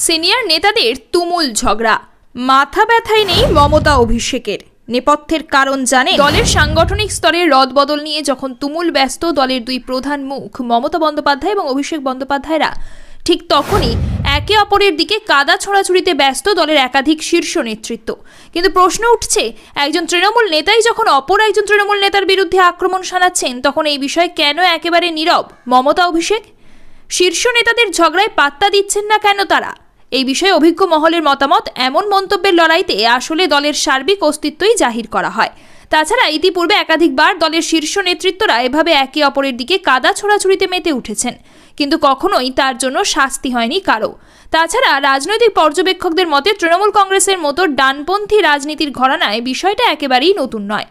Senior নেতাদের তুমুল ঝগড়া, মাথা ব্যথাই নেই মমতা অভিষেকের। নেপথ্যের কারণ জানে, দলের সাংগঠনিক স্তরে রদবদল নিয়ে যখন তুমুল ব্যস্ত দলের দুই প্রধান মুখ মমতা বন্দ্যোপাধ্যায় এবং অভিষেক বন্দ্যোপাধ্যায়রা, ঠিক তখনই একে অপরের দিকে কাদা ছোড়াছুড়িতে ব্যস্ত দলের একাধিক শীর্ষ নেতৃত্ব। কিন্তু প্রশ্ন উঠছে, একজন তৃণমূল নেতাই যখন অপর একজন তৃণমূল নেতার বিরুদ্ধে আক্রমণ শানাচ্ছেন, তখন এই বিষয়ে কেন একেবারে নীরব মমতা অভিষেক? শীর্ষ নেতাদের ঝগড়ায় পাত্তা দিচ্ছেন না কেন তারা? এই বিষয়ে অভিজ্ঞ মহলের মতামত, এমন মন্তব্যের লড়াইতে আসলে দলের সার্বিক অস্তিত্বই জাহির করা হয়। তাছাড়া ইতিপূর্বে একাধিকবার দলের শীর্ষ নেতৃত্বরা এভাবে একে অপরের দিকে কাদা ছোড়াছুড়িতে মেতে উঠেছেন, কিন্তু কখনোই তার জন্য শাস্তি হয়নি কারো। তাছাড়া রাজনৈতিক পর্যবেক্ষকদের মতে তৃণমূল কংগ্রেসের মতো ডানপন্থী রাজনীতির ঘরানায় বিষয়টা একেবারেই নতুন নয়।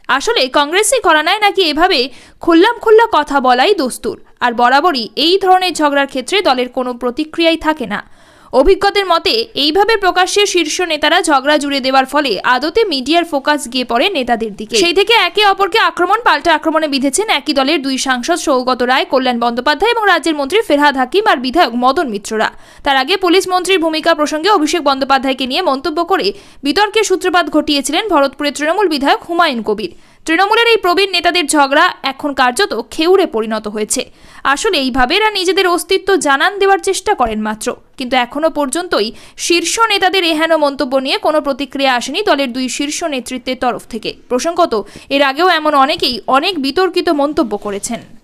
আসলে কংগ্রেসই ঘরানায় নাকি এভাবে খোল্লা কথা বলাই দস্তুর, আর বরাবরই এই ধরনের ঝগড়ার ক্ষেত্রে দলের কোনো প্রতিক্রিয়াই থাকে না। অভিজ্ঞদের মতে এইভাবে প্রকাশ্যে শীর্ষ নেতারা ঝগড়া জুড়ে দেওয়ার ফলে আদতে মিডিয়ার ফোকাস গিয়ে পড়ে নেতাদের দিকে। সেই থেকে একে অপরকে আক্রমণ পাল্টা আক্রমণে বিঁধেছেন একই দলের দুই সাংসদ সৌগত রায়, কল্যাণ বন্দ্যোপাধ্যায় এবং রাজ্যের মন্ত্রী ফেরহাদ হাকিম আর বিধায়ক মদন মিত্ররা। তার আগে পুলিশ মন্ত্রীর ভূমিকা প্রসঙ্গে অভিষেক বন্দ্যোপাধ্যায়কে নিয়ে মন্তব্য করে বিতর্কের সূত্রপাত ঘটিয়েছিলেন ভরতপুরের তৃণমূল বিধায়ক হুমায়ুন কবির। তৃণমূলের এই প্রবীণ নেতাদের ঝগড়া এখন কার্যত খেউড়ে পরিণত হয়েছে। আসলে এইভাবে এরা নিজেদের অস্তিত্ব জানান দেওয়ার চেষ্টা করেন মাত্র, কিন্তু এখনো পর্যন্তই শীর্ষ নেতাদের এহেন মন্তব্য নিয়ে কোনো প্রতিক্রিয়া আসেনি দলের দুই শীর্ষ নেতৃত্বের তরফ থেকে। প্রসঙ্গত, এর আগেও এমন অনেকেই অনেক বিতর্কিত মন্তব্য করেছেন।